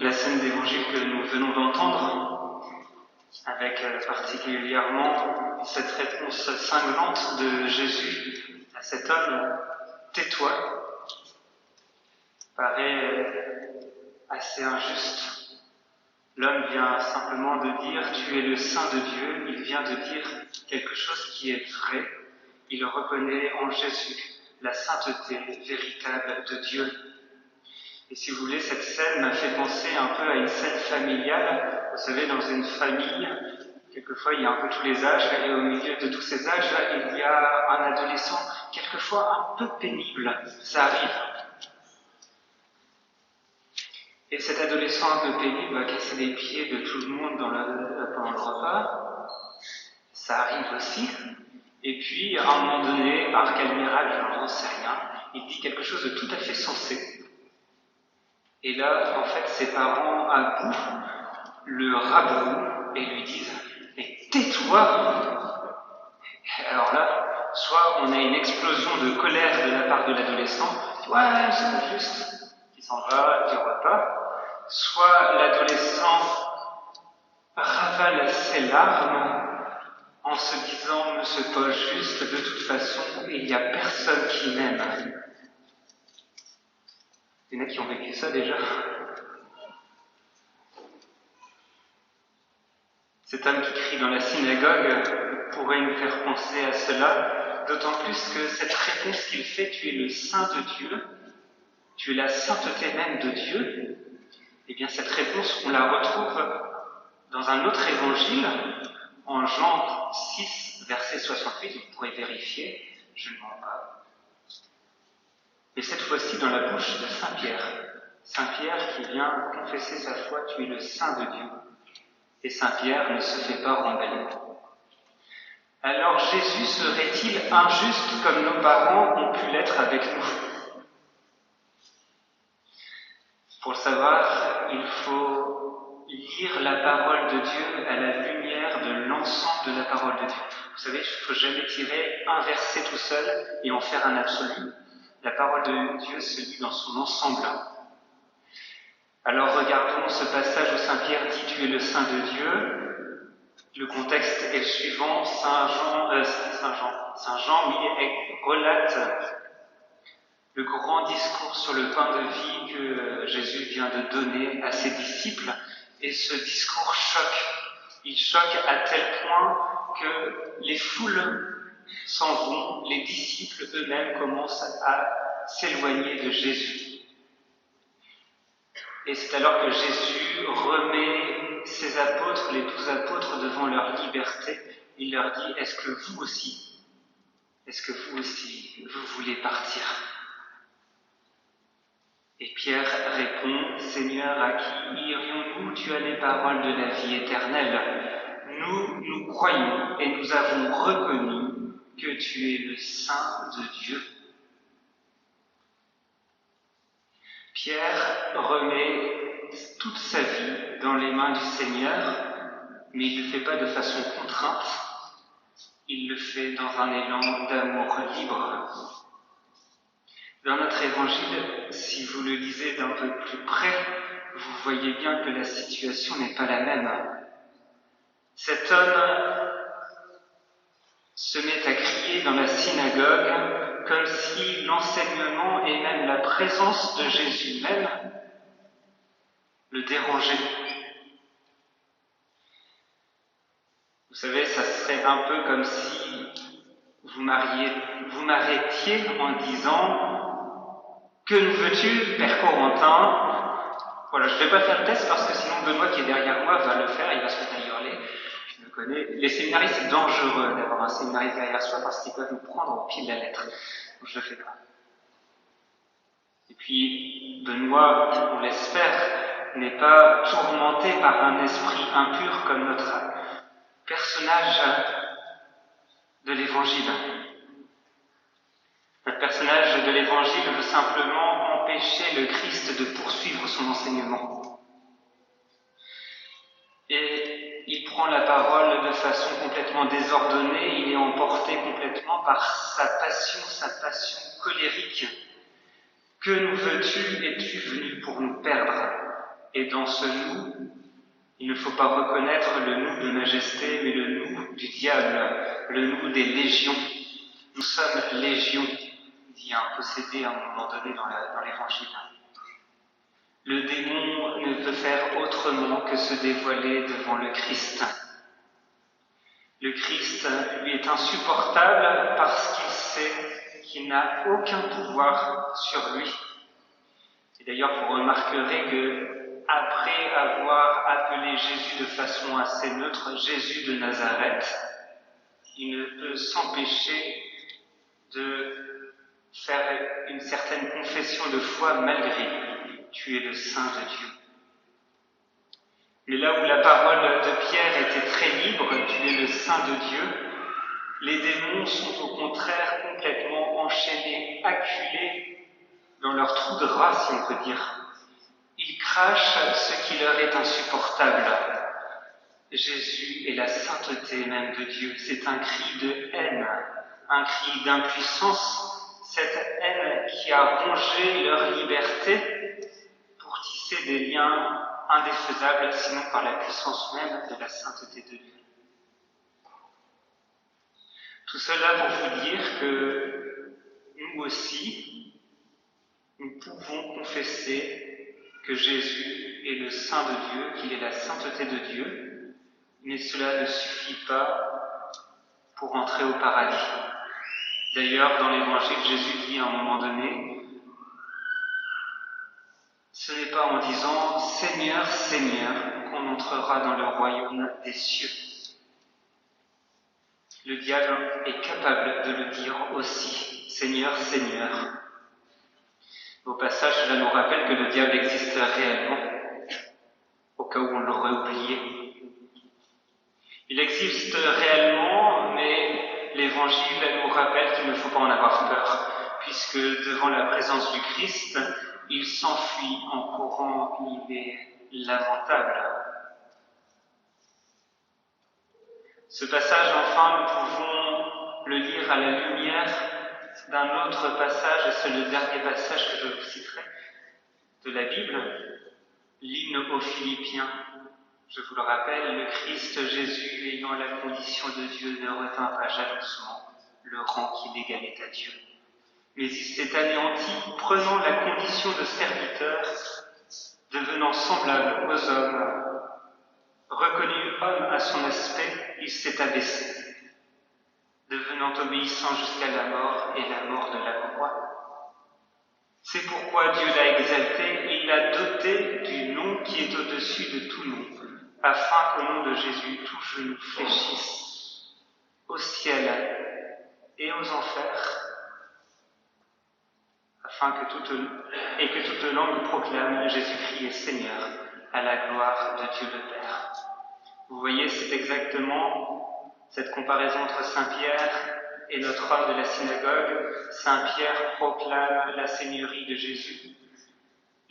La scène d'évangile que nous venons d'entendre, avec particulièrement cette réponse cinglante de Jésus à cet homme, « Tais-toi », paraît assez injuste. L'homme vient simplement de dire « Tu es le Saint de Dieu », il vient de dire quelque chose qui est vrai. Il reconnaît en Jésus la sainteté véritable de Dieu. Et si vous voulez, cette scène m'a fait penser un peu à une scène familiale. Vous savez, dans une famille, quelquefois il y a un peu tous les âges, et au milieu de tous ces âges, il y a un adolescent, quelquefois un peu pénible. Ça arrive. Et cet adolescent un peu pénible va casser les pieds de tout le monde pendant le repas. Ça arrive aussi. Et puis, à un moment donné, par quel miracle, je n'en sais rien, il dit quelque chose de tout à fait sensé. Et là, en fait, ses parents à bout le rabrouent et lui disent « Mais tais-toi » Alors là, soit on a une explosion de colère de la part de l'adolescent, « Ouais, c'est pas juste », il s'en va du repas, soit l'adolescent ravale ses larmes en se disant « C'est pas juste, de toute façon, il n'y a personne qui m'aime ». Il y en a qui ont vécu ça déjà. Cet homme qui crie dans la synagogue pourrait nous faire penser à cela, d'autant plus que cette réponse qu'il fait, tu es le Saint de Dieu, tu es la sainteté même de Dieu, eh bien cette réponse, on la retrouve dans un autre évangile, en Jean 6, verset 68, vous pourrez vérifier, je ne mens pas. Et cette fois-ci dans la bouche de Saint Pierre. Saint Pierre qui vient confesser sa foi, tu es le Saint de Dieu. Et Saint Pierre ne se fait pas remballer. Alors Jésus serait-il injuste comme nos parents ont pu l'être avec nous? Pour le savoir, il faut lire la parole de Dieu à la lumière de l'ensemble de la parole de Dieu. Vous savez, il ne faut jamais tirer un verset tout seul et en faire un absolu. La parole de Dieu se lit dans son ensemble. Alors regardons ce passage où Saint Pierre dit « Tu es le Saint de Dieu ». Le contexte est le suivant. Saint Jean, relate le grand discours sur le pain de vie que Jésus vient de donner à ses disciples. Et ce discours choque. Il choque à tel point que les foules s'en vont, les disciples eux-mêmes commencent à s'éloigner de Jésus. Et c'est alors que Jésus remet ses apôtres, les 12 apôtres, devant leur liberté. Il leur dit, est-ce que vous aussi, vous voulez partir? Et Pierre répond, Seigneur, à qui irions-nous? Tu as les paroles de la vie éternelle. Nous croyons et nous avons reconnu que tu es le Saint de Dieu. Pierre remet toute sa vie dans les mains du Seigneur, mais il ne le fait pas de façon contrainte, il le fait dans un élan d'amour libre. Dans notre évangile, si vous le lisez d'un peu plus près, vous voyez bien que la situation n'est pas la même. Cet homme se met à crier dans la synagogue comme si l'enseignement et même la présence de Jésus même le dérangeaient. Vous savez, ça serait un peu comme si vous m'arrêtiez en disant « Que nous veux-tu, Père Corentin ?» Voilà, je ne vais pas faire le test parce que sinon Benoît qui est derrière moi va le faire, il va se mettre à hurler. Je me connais. Les séminaristes, c'est dangereux d'avoir un séminariste derrière soi parce qu'ils peuvent nous prendre au pied de la lettre. Donc je le fais pas. Et puis, Benoît, on l'espère, n'est pas tourmenté par un esprit impur comme notre personnage de l'Évangile. Notre personnage de l'Évangile veut simplement empêcher le Christ de poursuivre son enseignement. Et il prend la parole de façon complètement désordonnée, il est emporté complètement par sa passion colérique. Que nous veux-tu? Es-tu venu pour nous perdre? Et dans ce nous, il ne faut pas reconnaître le nous de majesté, mais le nous du diable, le nous des légions. Nous sommes légions, dit un possédé à un moment donné dans l'Évangile. Le démon ne peut faire autrement que se dévoiler devant le Christ. Le Christ lui est insupportable parce qu'il sait qu'il n'a aucun pouvoir sur lui. Et d'ailleurs, vous remarquerez que après avoir appelé Jésus de façon assez neutre, Jésus de Nazareth, il ne peut s'empêcher de faire une certaine confession de foi malgré lui. Tu es le Saint de Dieu. Mais là où la parole de Pierre était très libre, tu es le Saint de Dieu, les démons sont au contraire complètement enchaînés, acculés dans leur trou de rat, si on peut dire. Ils crachent ce qui leur est insupportable. Jésus est la sainteté même de Dieu. C'est un cri de haine, un cri d'impuissance, cette haine qui a rongé leur liberté pour tisser des liens indéfaisables, sinon par la puissance même de la sainteté de Dieu. Tout cela pour vous dire que nous aussi, nous pouvons confesser que Jésus est le Saint de Dieu, qu'il est la sainteté de Dieu, mais cela ne suffit pas pour entrer au paradis. D'ailleurs, dans l'Évangile, Jésus dit à un moment donné, ce n'est pas en disant « Seigneur, Seigneur » qu'on entrera dans le royaume des cieux. Le diable est capable de le dire aussi, Seigneur, Seigneur. Au passage, cela nous rappelle que le diable existe réellement, au cas où on l'aurait oublié. Il existe réellement, mais l'Évangile nous rappelle qu'il ne faut pas en avoir peur, puisque devant la présence du Christ, il s'enfuit en courant, il est lamentable. Ce passage, enfin, nous pouvons le lire à la lumière d'un autre passage, et c'est le dernier passage que je vous citerai, de la Bible, l'hymne aux Philippiens. Je vous le rappelle, le Christ Jésus, ayant la condition de Dieu, ne retint pas jalousement le rang qui l'égalait à Dieu. Mais il s'est anéanti, prenant la condition de serviteur, devenant semblable aux hommes. Reconnu homme à son aspect, il s'est abaissé, devenant obéissant jusqu'à la mort et la mort de la croix. C'est pourquoi Dieu l'a exalté et l'a doté du nom qui est au-dessus de tout nom, afin qu'au nom de Jésus, tout genou fléchisse, au ciel et aux enfers, afin que toute langue proclame Jésus-Christ est Seigneur, à la gloire de Dieu le Père. Vous voyez, c'est exactement cette comparaison entre Saint-Pierre et notre homme de la synagogue. Saint-Pierre proclame la seigneurie de Jésus,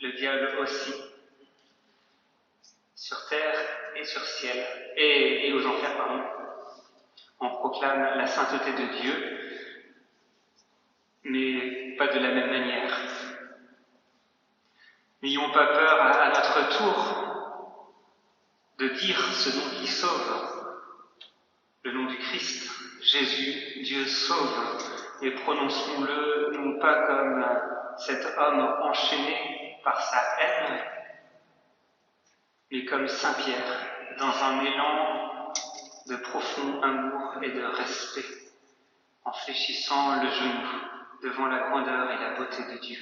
le diable aussi, sur terre et sur ciel, et aux enfers, pardon. On proclame la sainteté de Dieu, mais pas de la même manière. N'ayons pas peur à notre tour de dire ce nom qui sauve, le nom du Christ, Jésus, Dieu sauve, et prononçons-le non pas comme cet homme enchaîné par sa haine, mais comme Saint Pierre, dans un élan de profond amour et de respect, en fléchissant le genou devant la grandeur et la beauté de Dieu.